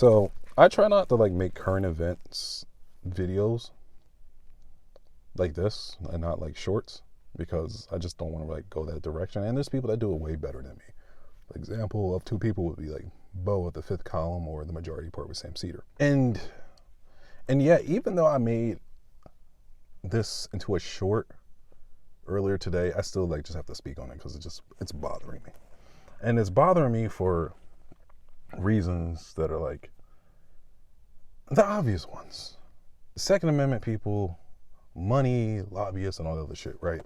So I try not to like make current events videos like this and not like shorts because I just don't want to like go that direction. And there's people that do it way better than me. The example of two people would be like Bo at the fifth column or the majority part with Sam Cedar. And yet, even though I made this into a short earlier today, I still like just have to speak on it because it's bothering me. And it's bothering me for reasons that are like the obvious ones. Second Amendment people, money, lobbyists, and all the other shit, right?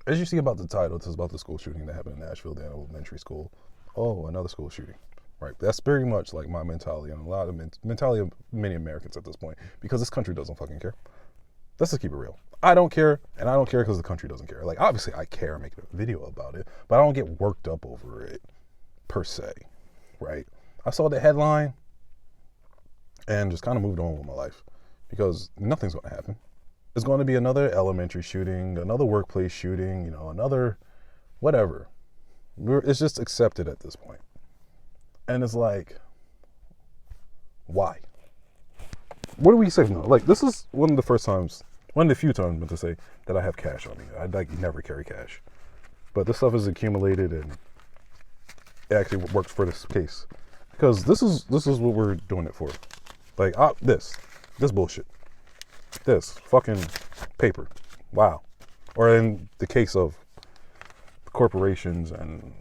As you see about the title, it's about the school shooting that happened in Nashville, the elementary school. Oh, another school shooting, right? That's very much like my mentality and a lot of mentality of many Americans at this point, because this country doesn't fucking care. Let's just keep it real. I don't care, and I don't care because the country doesn't care. Like, obviously, I care, making a video about it, but I don't get worked up over it, per se, right? I saw the headline and just kind of moved on with my life because nothing's going to happen. It's going to be another elementary shooting, another workplace shooting, another whatever. It's just accepted at this point. And it's like, why? What do we say now? Like, this is one of the few times I'm going to say that I have cash on me. I like never carry cash. But this stuff is accumulated and it actually works for this case. Because this is what we're doing it for. Like, this bullshit. This fucking paper. Wow. Or in the case of corporations and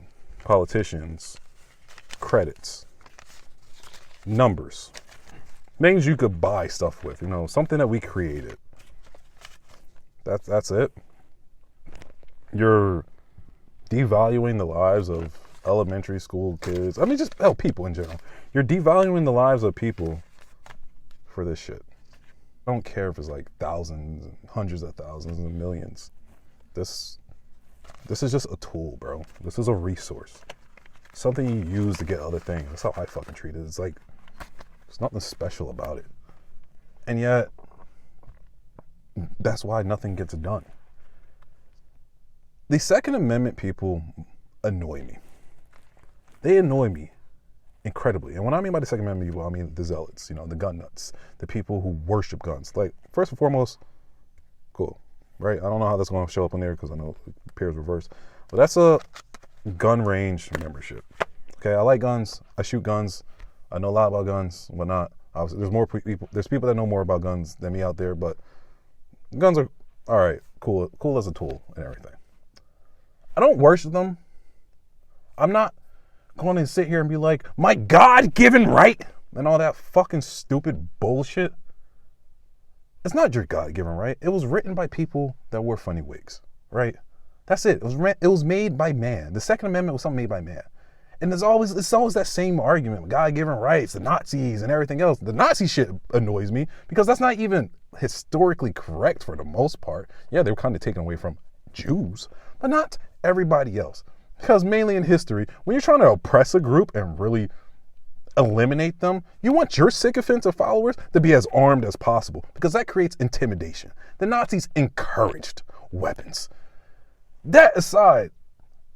politicians, credits, numbers, things you could buy stuff with, something that we created. That's it. You're devaluing the lives of elementary school kids. I mean, just people in general. You're devaluing the lives of people for this shit. I don't care if it's like thousands, hundreds of thousands, and millions. This is just a tool, bro. This is a resource. Something you use to get other things. That's how I fucking treat it. It's like, there's nothing special about it. And yet, that's why nothing gets done. The Second Amendment people annoy me. They annoy me incredibly. And when I mean by the Second Amendment people, I mean the zealots, the gun nuts, the people who worship guns. Like, first and foremost, cool, right? I don't know how that's going to show up in there because I know it appears reversed. But that's a gun range membership. Okay, I like guns. I shoot guns. I know a lot about guns, whatnot. Obviously, there's people that know more about guns than me out there, but guns are all right, cool as a tool and everything. I don't worship them. I'm not going to sit here and be like, my God-given right and all that fucking stupid bullshit. It's not your God-given right. It was written by people that wore funny wigs, right? That's it. It was made by man. The Second Amendment was something made by man. And it's always that same argument, God-given rights, the Nazis and everything else. The Nazi shit annoys me because that's not even historically correct for the most part. Yeah, they were kind of taken away from Jews, but not everybody else. Because mainly in history, when you're trying to oppress a group and really eliminate them, you want your sycophants or followers to be as armed as possible because that creates intimidation. The Nazis encouraged weapons. That aside,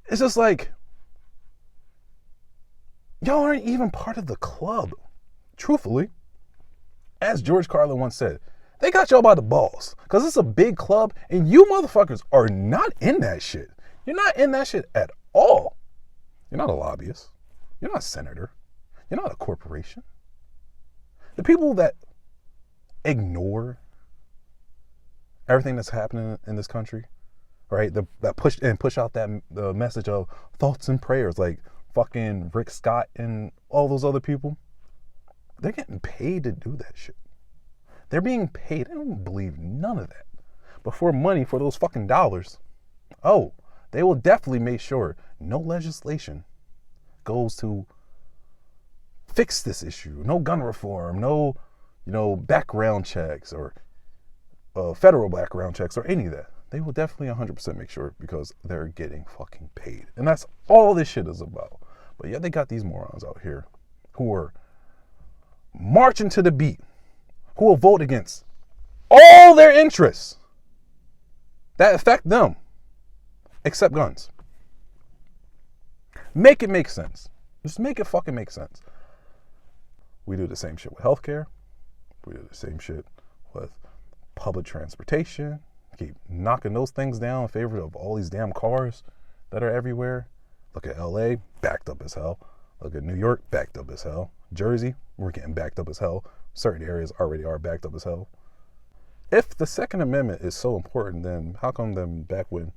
it's just like, y'all aren't even part of the club. Truthfully, as George Carlin once said, they got y'all by the balls because it's a big club and you motherfuckers are not in that shit. You're not in that shit at all. You're not a lobbyist. You're not a senator. You're not a corporation. The people that ignore everything that's happening in this country, right? That push out the message of thoughts and prayers, like fucking Rick Scott and all those other people. They're getting paid to do that shit. They're being paid. I don't believe none of that. But for money, for those fucking dollars, they will definitely make sure no legislation goes to fix this issue. No gun reform, no, background checks or federal background checks or any of that. They will definitely 100% make sure because they're getting fucking paid. And that's all this shit is about. But yet they got these morons out here who are marching to the beat, who will vote against all their interests that affect them, except guns. Make it make sense. Just make it fucking make sense. We do the same shit with healthcare. We do the same shit with public transportation. Keep knocking those things down in favor of all these damn cars that are everywhere. Look at LA, backed up as hell. Look at New York, backed up as hell. Jersey, we're getting backed up as hell. Certain areas already are backed up as hell. If the Second Amendment is so important, then how come then back when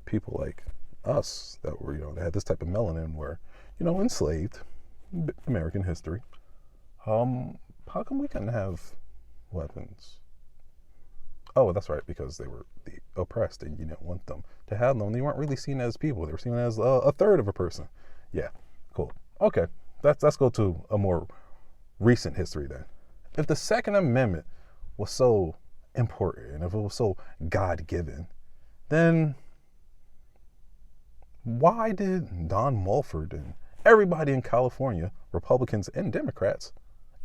people like us that were, that had this type of melanin were, enslaved, American history, how come we couldn't have weapons? Oh, that's right, because they were the oppressed and you didn't want them to have them. They weren't really seen as people. They were seen as a third of a person. Yeah, cool. Okay, let's go to a more recent history then. If the Second Amendment was so important, and if it was so God-given, then why did Don Mulford and everybody in California, Republicans and Democrats,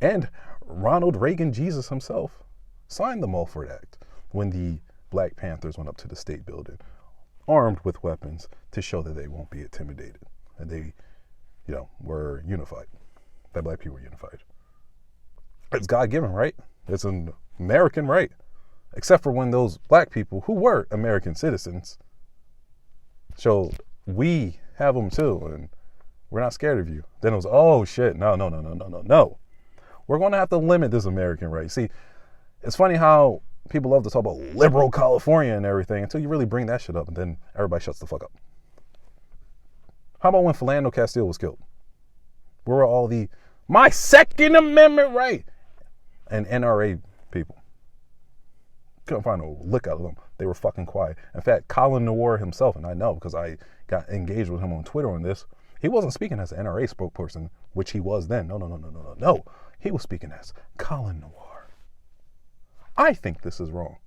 and Ronald Reagan Jesus himself, sign the Mulford Act when the Black Panthers went up to the state building, armed with weapons to show that they won't be intimidated, and they, were unified, that Black people were unified? It's God-given, right? It's an American right. Except for when those Black people who were American citizens showed we have them too, and we're not scared of you. Then it was, oh shit, no. We're going to have to limit this American right. See, it's funny how people love to talk about liberal California and everything until you really bring that shit up, and then everybody shuts the fuck up. How about when Philando Castile was killed? Where were all the my Second Amendment right and NRA people? Couldn't find a lick out of them. They were fucking quiet. In fact, Colin Noir himself, and I know because I got engaged with him on Twitter on this, he wasn't speaking as an NRA spokesperson, which he was then. No. He was speaking as Colin Noir. I think this is wrong.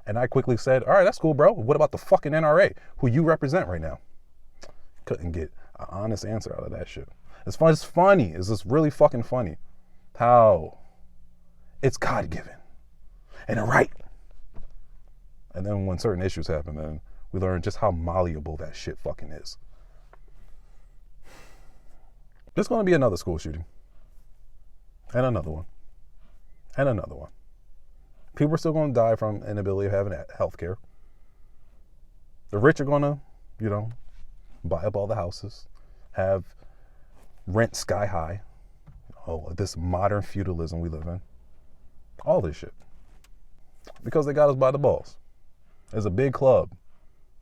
And I quickly said, all right, that's cool, bro. What about the fucking NRA, who you represent right now? Couldn't get an honest answer out of that shit. It's funny. It's just really fucking funny how it's God-given and a right. And then when certain issues happen, then we learn just how malleable that shit fucking is. There's going to be another school shooting. And another one. And another one. People are still going to die from inability of having health care. The rich are going to, buy up all the houses, have rent sky high. Oh, this modern feudalism we live in. All this shit. Because they got us by the balls. There's a big club,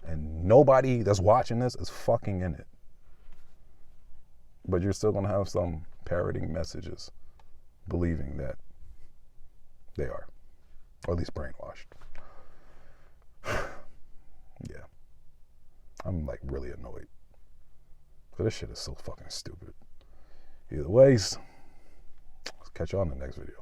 and nobody that's watching this is fucking in it. But you're still going to have some parroting messages believing that they are, or at least brainwashed. Yeah. I'm really annoyed. So this shit is so fucking stupid. Either ways, let's catch you on the next video.